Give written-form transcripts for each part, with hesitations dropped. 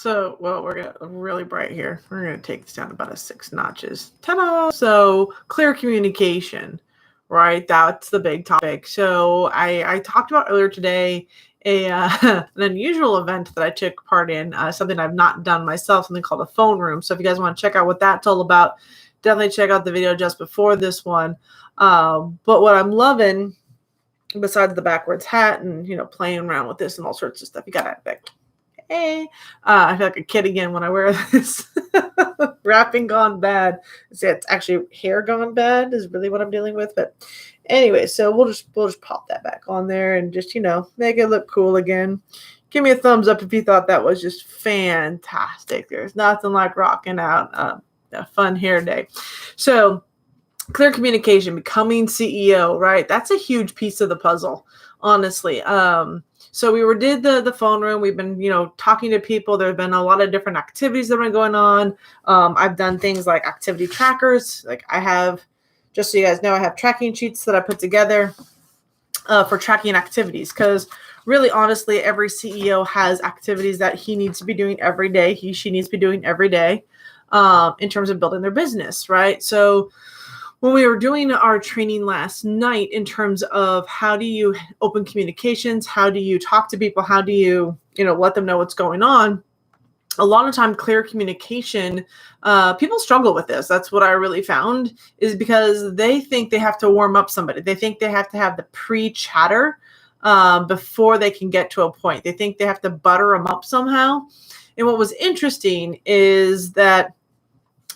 So, well, we're gonna really bright here. We're gonna take this down about a 6 notches. Ta-da! So, clear communication, right? That's the big topic. So, I talked about earlier today an unusual event that I took part in, something I've not done myself, something called a phone room. So, if you guys want to check out what that's all about, definitely check out the video just before this one. But what I'm loving, besides the backwards hat and playing around with this and all sorts of stuff, you gotta have hey, I feel like a kid again when I wear this. Wrapping gone bad. See, it's actually hair gone bad is really what I'm dealing with. But anyway, so we'll just pop that back on there and just make it look cool again. Give me a thumbs up if you thought that was just fantastic. There's nothing like rocking out a fun hair day. So clear communication, becoming CEO, right? That's a huge piece of the puzzle, honestly. So we did the phone room. We've been, talking to people. There have been a lot of different activities that have been going on. I've done things like activity trackers. Like I have, just so you guys know, I have tracking sheets that I put together for tracking activities. Because really, honestly, every CEO has activities that he needs to be doing every day. She needs to be doing every day in terms of building their business, right? So when we were doing our training last night in terms of how do you open communications, how do you talk to people, how do you, let them know what's going on, a lot of time clear communication, people struggle with this. That's what I really found, is because they think they have to warm up somebody. They think they have to have the pre-chatter before they can get to a point. They think they have to butter them up somehow. And what was interesting is that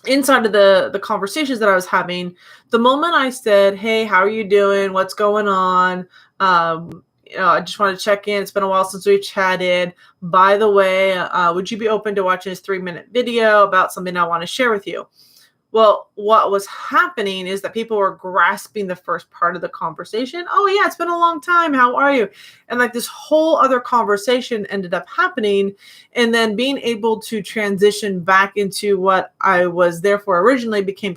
inside of the conversations that I was having, the moment I said, hey, how are you doing? What's going on? I just want to check in. It's been a while since we chatted. By the way, would you be open to watching this 3-minute video about something I want to share with you? Well, what was happening is that people were grasping the first part of the conversation. Oh, yeah, it's been a long time. How are you? And like this whole other conversation ended up happening. And then being able to transition back into what I was there for originally became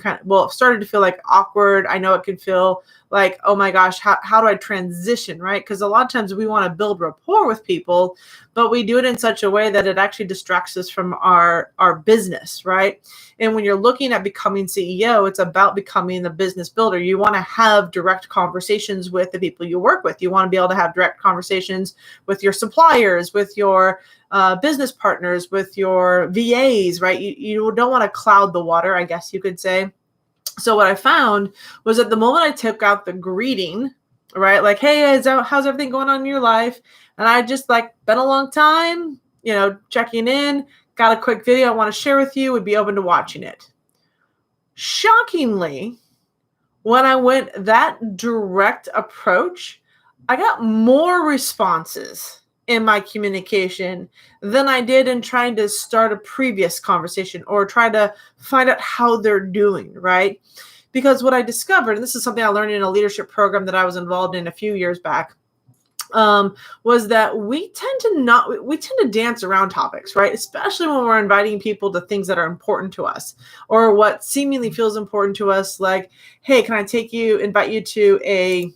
started to feel like awkward. I know it can feel like, oh my gosh, how do I transition, right? Because a lot of times we want to build rapport with people, but we do it in such a way that it actually distracts us from our business, right? And when you're looking at becoming CEO, it's about becoming the business builder. You want to have direct conversations with the people you work with. You want to be able to have direct conversations with your suppliers, with your business partners, with your VAs, right? You don't want to cloud the water, I guess you could say. So what I found was that the moment I took out the greeting, right? Like, hey, how's everything going on in your life? And I just been a long time, checking in, got a quick video I want to share with you, would be open to watching it. Shockingly, when I went that direct approach, I got more responses in my communication than I did in trying to start a previous conversation or try to find out how they're doing, right? Because what I discovered, and this is something I learned in a leadership program that I was involved in a few years back, was that we tend to dance around topics, right? Especially when we're inviting people to things that are important to us or what seemingly feels important to us. Like, hey, can I invite you to an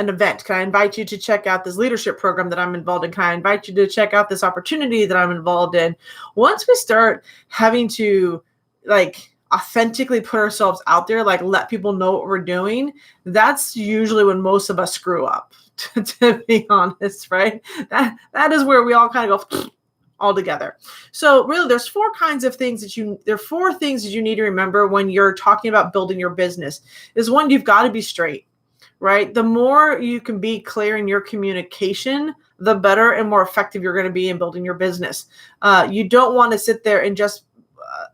event? Can I invite you to check out this leadership program that I'm involved in? Can I invite you to check out this opportunity that I'm involved in? Once we start having to authentically put ourselves out there, let people know what we're doing, that's usually when most of us screw up, to be honest, right? That is where we all kind of go all together. So really there's four things that you need to remember when you're talking about building your business. Is one, you've got to be straight, right? The more you can be clear in your communication, the better and more effective you're going to be in building your business. You don't want to sit there and just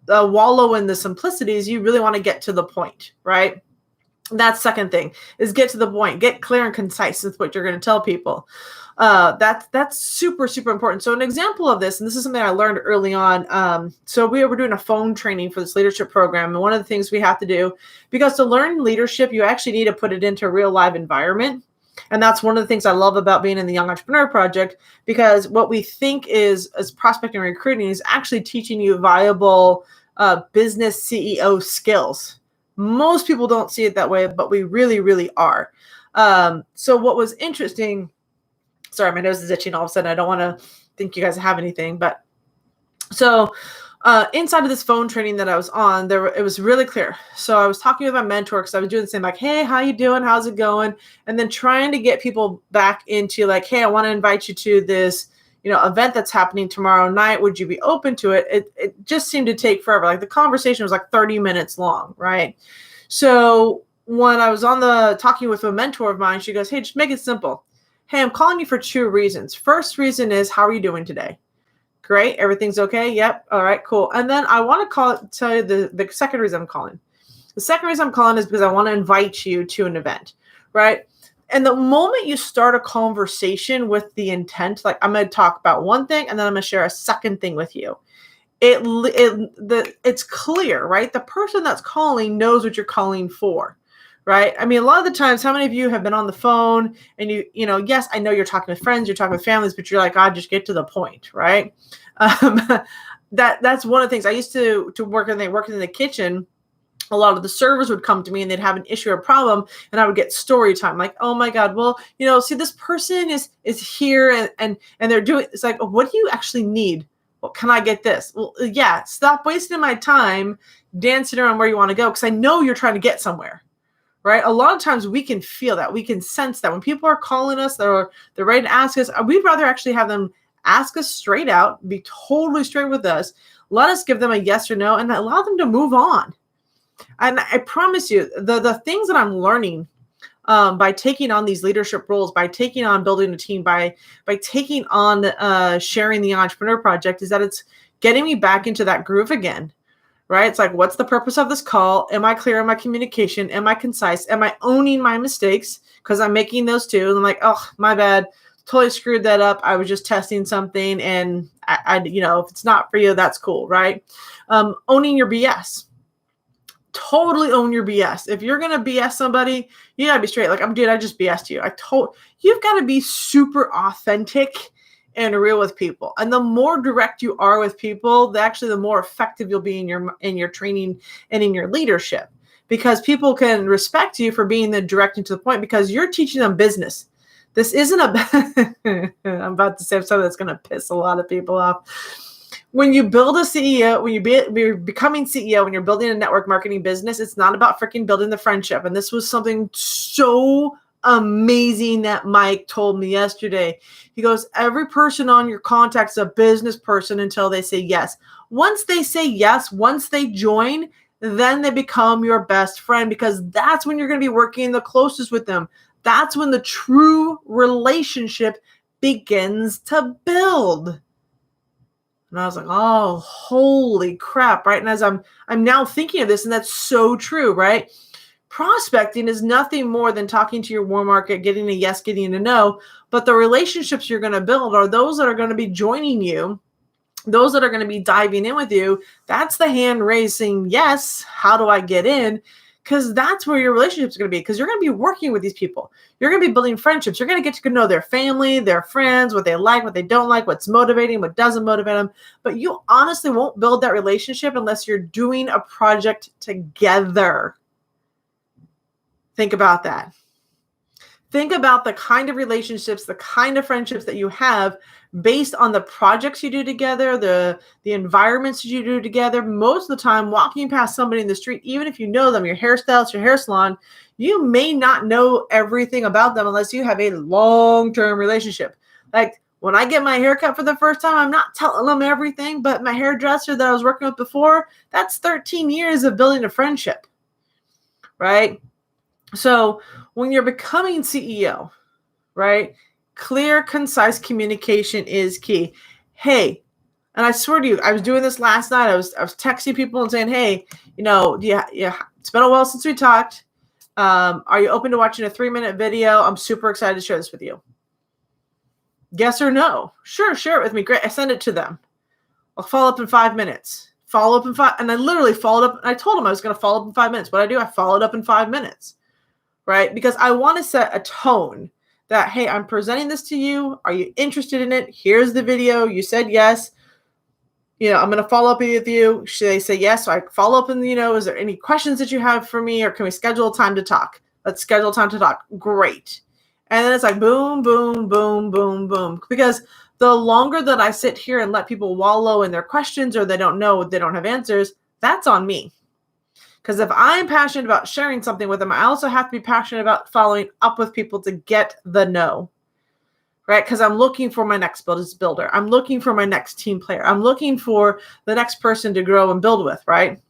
wallow in the simplicities. You really want to get to the point, right? That's second thing, is get to the point, get clear and concise with what you're going to tell people. That's super, super important. So an example of this, and this is something I learned early on. So we were doing a phone training for this leadership program. And one of the things we have to do, because to learn leadership, you actually need to put it into a real live environment. And that's one of the things I love about being in the Young Entrepreneur Project, because what we think is as prospecting and recruiting is actually teaching you viable business CEO skills. Most people don't see it that way, but we really, really are. So what was interesting, Sorry, my nose is itching all of a sudden. I don't want to think you guys have anything, but so inside of this phone training that I was on, it was really clear. So I was talking with my mentor because I was doing the same, like, hey, how you doing? How's it going? And then trying to get people back into like, hey, I want to invite you to this, event that's happening tomorrow night. Would you be open to it? It just seemed to take forever. Like the conversation was like 30 minutes long, right? So when I was talking with a mentor of mine, she goes, hey, just make it simple. Hey, I'm calling you for 2 reasons. First reason is, how are you doing today? Great. Everything's okay. Yep. All right, cool. And then I want to tell you the second reason I'm calling. The second reason I'm calling is because I want to invite you to an event, right? And the moment you start a conversation with the intent, like I'm going to talk about one thing and then I'm going to share a second thing with you. It's clear, right? The person that's calling knows what you're calling for, right? I mean, a lot of the times, how many of you have been on the phone and yes, I know you're talking with friends, you're talking with families, but you're like, God, just get to the point, right? That's one of the things I used to work in the kitchen. A lot of the servers would come to me and they'd have an issue or problem and I would get story time. Like, oh my God, well, see, this person is here and they're doing, it's like, oh, what do you actually need? Well, can I get this? Well, yeah, stop wasting my time dancing around where you want to go. Cause I know you're trying to get somewhere, right? A lot of times we can feel that, we can sense that when people are calling us, they're ready to ask us, we'd rather actually have them ask us straight out, be totally straight with us. Let us give them a yes or no and allow them to move on. And I promise you, the things that I'm learning by taking on these leadership roles, by taking on building a team, by taking on sharing the entrepreneur project, is that it's getting me back into that groove again, right? It's like, what's the purpose of this call? Am I clear in my communication? Am I concise? Am I owning my mistakes? Because I'm making those too. And I'm like, oh, my bad. Totally screwed that up. I was just testing something. And I if it's not for you, that's cool, right? Owning your BS. Totally own your BS. If you're going to BS somebody, you got to be straight. Like, I just BS'd you. You've got to be super authentic and real with people. And the more direct you are with people, the more effective you'll be in your training and in your leadership, because people can respect you for being the direct and to the point because you're teaching them business. This isn't I'm about to say something that's going to piss a lot of people off. When you build a CEO, when you're becoming CEO, when you're building a network marketing business, it's not about freaking building the friendship. And this was something so amazing that Mike told me yesterday. He goes, every person on your contact is a business person until they say yes. Once they say yes, once they join, then they become your best friend, because that's when you're going to be working the closest with them. That's when the true relationship begins to build. And I was like, oh, holy crap, right? And as I'm now thinking of this, and that's so true, right? Prospecting is nothing more than talking to your warm market, getting a yes, getting a no. But the relationships you're going to build are those that are going to be joining you, those that are going to be diving in with you. That's the hand raising, yes, how do I get in? Because that's where your relationship is going to be, because you're going to be working with these people. You're going to be building friendships. You're going to get to know their family, their friends, what they like, what they don't like, what's motivating, what doesn't motivate them. But you honestly won't build that relationship unless you're doing a project together. Think about that. Think about the kind of relationships, the kind of friendships that you have based on the projects you do together, the environments you do together. Most of the time, walking past somebody in the street, even if you know them, your hairstylist, your hair salon, you may not know everything about them unless you have a long-term relationship. Like when I get my haircut for the first time, I'm not telling them everything, but my hairdresser that I was working with before, that's 13 years of building a friendship, right? So when you're becoming CEO, right, clear, concise communication is key. Hey, and I swear to you, I was doing this last night. I was texting people and saying, hey, it's been a while since we talked. Are you open to watching a 3-minute video? I'm super excited to share this with you. Yes or no? Sure, share it with me. Great. I send it to them. I'll follow up in 5 minutes. Follow up in 5. And I literally followed up. And I told them I was going to follow up in 5 minutes. What I do, I followed up in 5 minutes. Right? Because I want to set a tone that, hey, I'm presenting this to you. Are you interested in it? Here's the video. You said yes. I'm going to follow up with you. Should they say yes? So I follow up and, is there any questions that you have for me, or can we schedule a time to talk? Let's schedule time to talk. Great. And then it's like boom, boom, boom, boom, boom. Because the longer that I sit here and let people wallow in their questions or they don't know, they don't have answers, that's on me. Because if I'm passionate about sharing something with them, I also have to be passionate about following up with people to get the no, right? Because I'm looking for my next business builder. I'm looking for my next team player. I'm looking for the next person to grow and build with, right?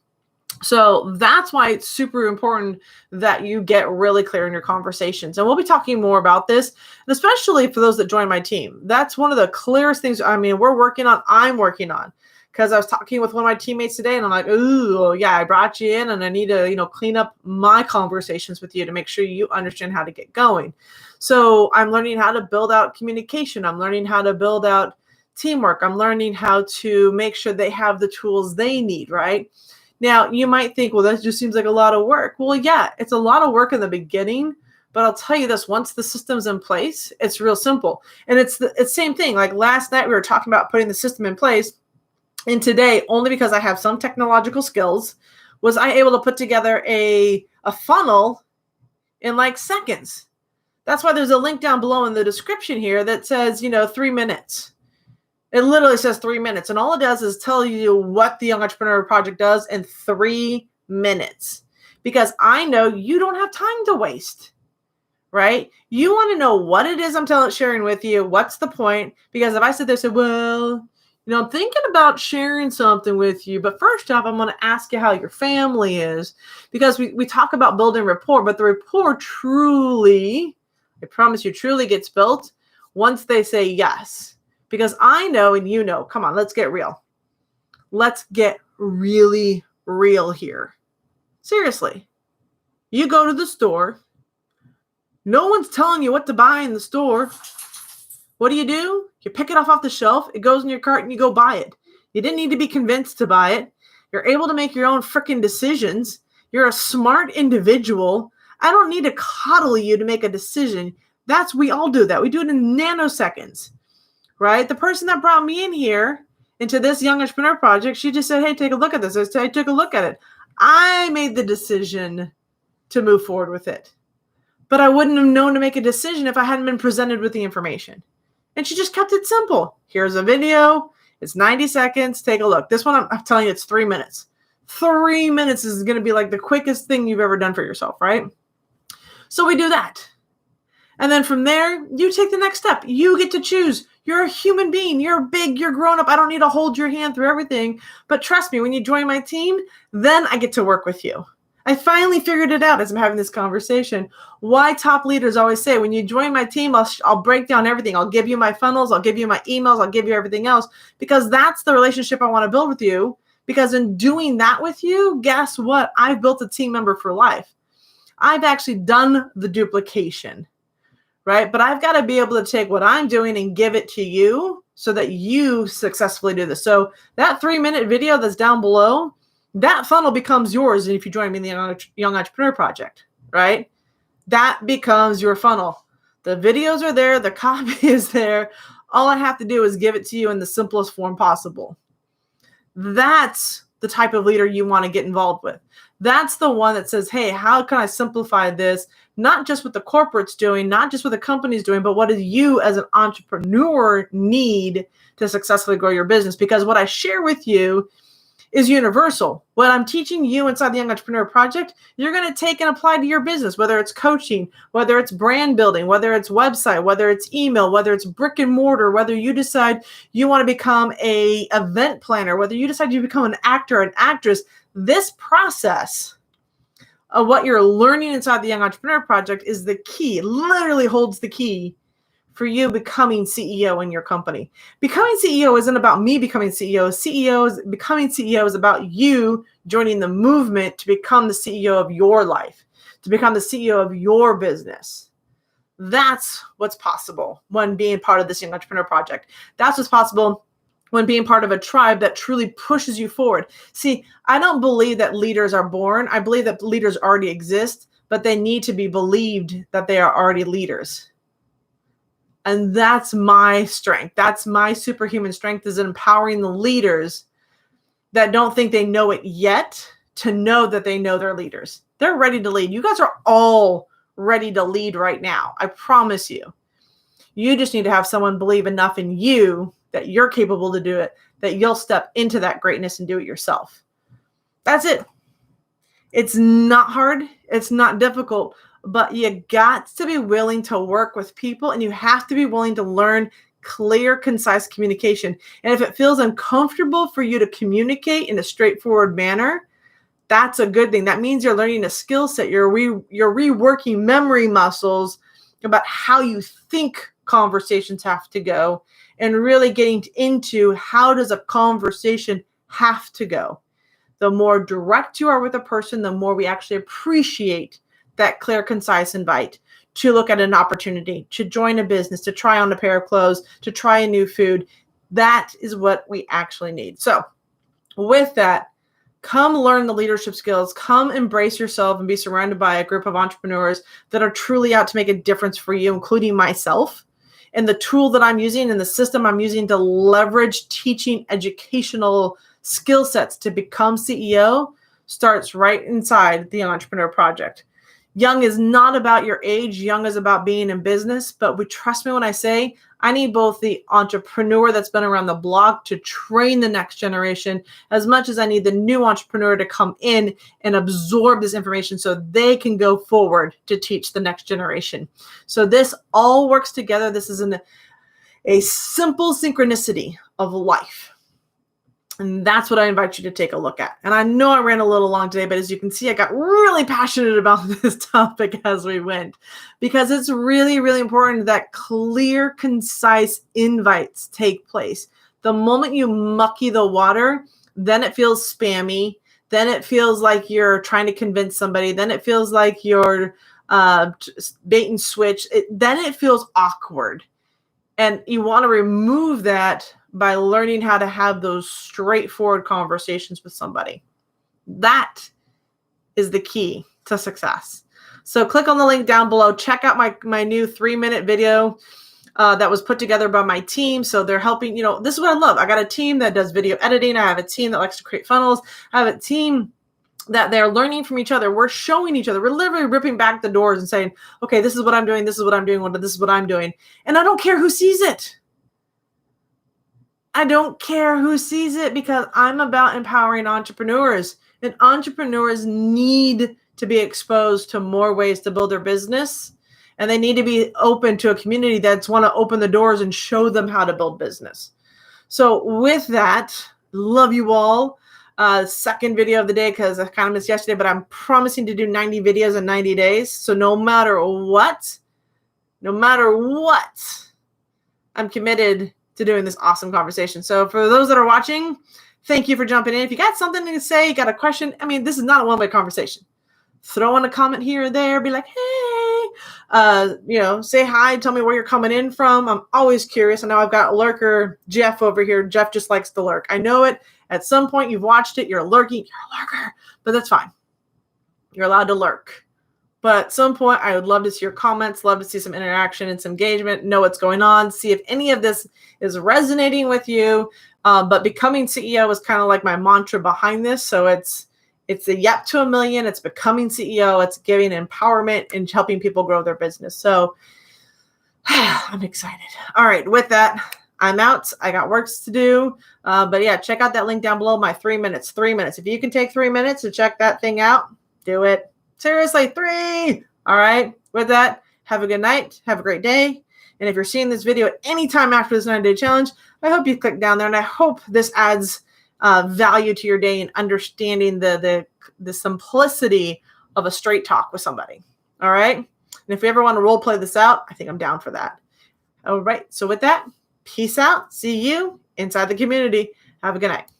So that's why it's super important that you get really clear in your conversations. And we'll be talking more about this, and especially for those that join my team. That's one of the clearest things, I'm working on. Because I was talking with one of my teammates today, and I'm like, ooh, yeah, I brought you in, and I need to, clean up my conversations with you to make sure you understand how to get going. So I'm learning how to build out communication. I'm learning how to build out teamwork. I'm learning how to make sure they have the tools they need, right? Now, you might think, well, that just seems like a lot of work. Well, yeah, it's a lot of work in the beginning, but I'll tell you this, once the system's in place, it's real simple. And it's the same thing. Like last night, we were talking about putting the system in place. And today, only because I have some technological skills, was I able to put together a funnel in like seconds. That's why there's a link down below in the description here that says, 3 minutes. It literally says 3 minutes. And all it does is tell you what the Young Entrepreneur Project does in 3 minutes. Because I know you don't have time to waste, right? You want to know what it is I'm sharing with you. What's the point? Because if I sit there and say, well, I'm thinking about sharing something with you, but first off, I'm going to ask you how your family is. Because we talk about building rapport, but the rapport truly, I promise you, truly gets built once they say yes. Because I know and you know, come on, let's get real. Let's get really real here. Seriously. You go to the store. No one's telling you what to buy in the store. What do? You pick it off the shelf. It goes in your cart and you go buy it. You didn't need to be convinced to buy it. You're able to make your own freaking decisions. You're a smart individual. I don't need to coddle you to make a decision. We all do that. We do it in nanoseconds. Right? The person that brought me in here into this Young Entrepreneur Project, she just said, hey, take a look at this. I took a look at it. I made the decision to move forward with it. But I wouldn't have known to make a decision if I hadn't been presented with the information. And she just kept it simple. Here's a video. It's 90 seconds. Take a look. This one, I'm telling you, it's 3 minutes. 3 minutes is going to be like the quickest thing you've ever done for yourself, right? So we do that. And then from there, you take the next step. You get to choose. You're a human being. You're big. You're grown up. I don't need to hold your hand through everything. But trust me, when you join my team, then I get to work with you. I finally figured it out as I'm having this conversation. Why top leaders always say, when you join my team, I'll break down everything. I'll give you my funnels. I'll give you my emails. I'll give you everything else. Because that's the relationship I want to build with you. Because in doing that with you, guess what? I've built a team member for life. I've actually done the duplication. Right? But I've got to be able to take what I'm doing and give it to you so that you successfully do this. So that 3-minute video that's down below, that funnel becomes yours. And if you join me in the Young Entrepreneur Project, right? That becomes your funnel. The videos are there. The copy is there. All I have to do is give it to you in the simplest form possible. That's the type of leader you want to get involved with. That's the one that says, hey, how can I simplify this? Not just what the corporate's doing, not just what the company's doing, but what do you as an entrepreneur need to successfully grow your business? Because what I share with you is universal. What I'm teaching you inside the Young Entrepreneur Project, you're going to take and apply to your business, whether it's coaching, whether it's brand building, whether it's website, whether it's email, whether it's brick and mortar, whether you decide you want to become an event planner, whether you decide you become an actor, an actress. This process of what you're learning inside the Young Entrepreneur Project is the key. It literally holds the key for you becoming CEO in your company. Becoming CEO isn't about me becoming CEO. Becoming CEO is about you joining the movement to become the CEO of your life, to become the CEO of your business. That's what's possible when being part of this Young Entrepreneur Project. That's what's possible when being part of a tribe that truly pushes you forward. See, I don't believe that leaders are born. I believe that leaders already exist, but they need to be believed that they are already leaders. And that's my strength. That's my superhuman strength, is empowering the leaders that don't think they know it yet to know that they know they're leaders. They're ready to lead. You guys are all ready to lead right now. I promise you. You just need to have someone believe enough in you that you're capable to do it, that you'll step into that greatness and do it yourself. That's it. It's not hard. It's not difficult, but you got to be willing to work with people, and you have to be willing to learn clear, concise communication. And if it feels uncomfortable for you to communicate in a straightforward manner, that's a good thing. That means you're learning a skill set. You're reworking memory muscles about how you think conversations have to go, and really getting into how does a conversation have to go. The more direct you are with a person, the more we actually appreciate that clear, concise invite to look at an opportunity, to join a business, to try on a pair of clothes, to try a new food. That is what we actually need. So with that, come learn the leadership skills, come embrace yourself and be surrounded by a group of entrepreneurs that are truly out to make a difference for you, including myself. And the tool that I'm using and the system I'm using to leverage teaching educational skill sets to become CEO starts right inside the Young Entrepreneur Project. Young is not about your age. Young is about being in business. But trust me when I say I need both the entrepreneur that's been around the block to train the next generation as much as I need the new entrepreneur to come in and absorb this information so they can go forward to teach the next generation. So this all works together. This is a simple synchronicity of life. And that's what I invite you to take a look at. And I know I ran a little long today, but as you can see, I got really passionate about this topic as we went, because it's really, really important that clear, concise invites take place. The moment you mucky the water, then it feels spammy. Then it feels like you're trying to convince somebody. Then it feels like you're bait and switch. Then it feels awkward. And you want to remove that by learning how to have those straightforward conversations with somebody. That is the key to success. So click on the link down below. Check out my new 3-minute video that was put together by my team. So they're helping, this is what I love. I got a team that does video editing. I have a team that likes to create funnels. I have a team that they're learning from each other. We're showing each other. We're literally ripping back the doors and saying, okay, this is what I'm doing. This is what I'm doing. This is what I'm doing. And I don't care who sees it. I don't care who sees it, because I'm about empowering entrepreneurs, and entrepreneurs need to be exposed to more ways to build their business, and they need to be open to a community that's want to open the doors and show them how to build business. So with that, love you all. Second video of the day, because I kind of missed yesterday, but I'm promising to do 90 videos in 90 days. So no matter what, I'm committed to doing this awesome conversation. So for those that are watching, thank you for jumping in. If you got something to say, you got a question, this is not a one-way conversation. Throw in a comment here or there, be like, hey, say hi, tell me where you're coming in from. I'm always curious. I know I've got lurker Jeff over here. Jeff just likes to lurk. I know it. At some point you've watched it, you're lurking, you're a lurker, but that's fine. You're allowed to lurk. But at some point, I would love to see your comments, love to see some interaction and some engagement, know what's going on, see if any of this is resonating with you. But becoming CEO is kind of like my mantra behind this. So it's a yep to $1 million. It's becoming CEO. It's giving empowerment and helping people grow their business. So I'm excited. All right. With that, I'm out. I got works to do. But yeah, check out that link down below. My 3 minutes. If you can take 3 minutes to check that thing out, do it. Seriously, 3. All right. With that, have a good night. Have a great day. And if you're seeing this video at any time after this 90-day challenge, I hope you click down there. And I hope this adds value to your day and understanding the simplicity of a straight talk with somebody. All right. And if you ever want to role play this out, I think I'm down for that. All right. So with that, peace out. See you inside the community. Have a good night.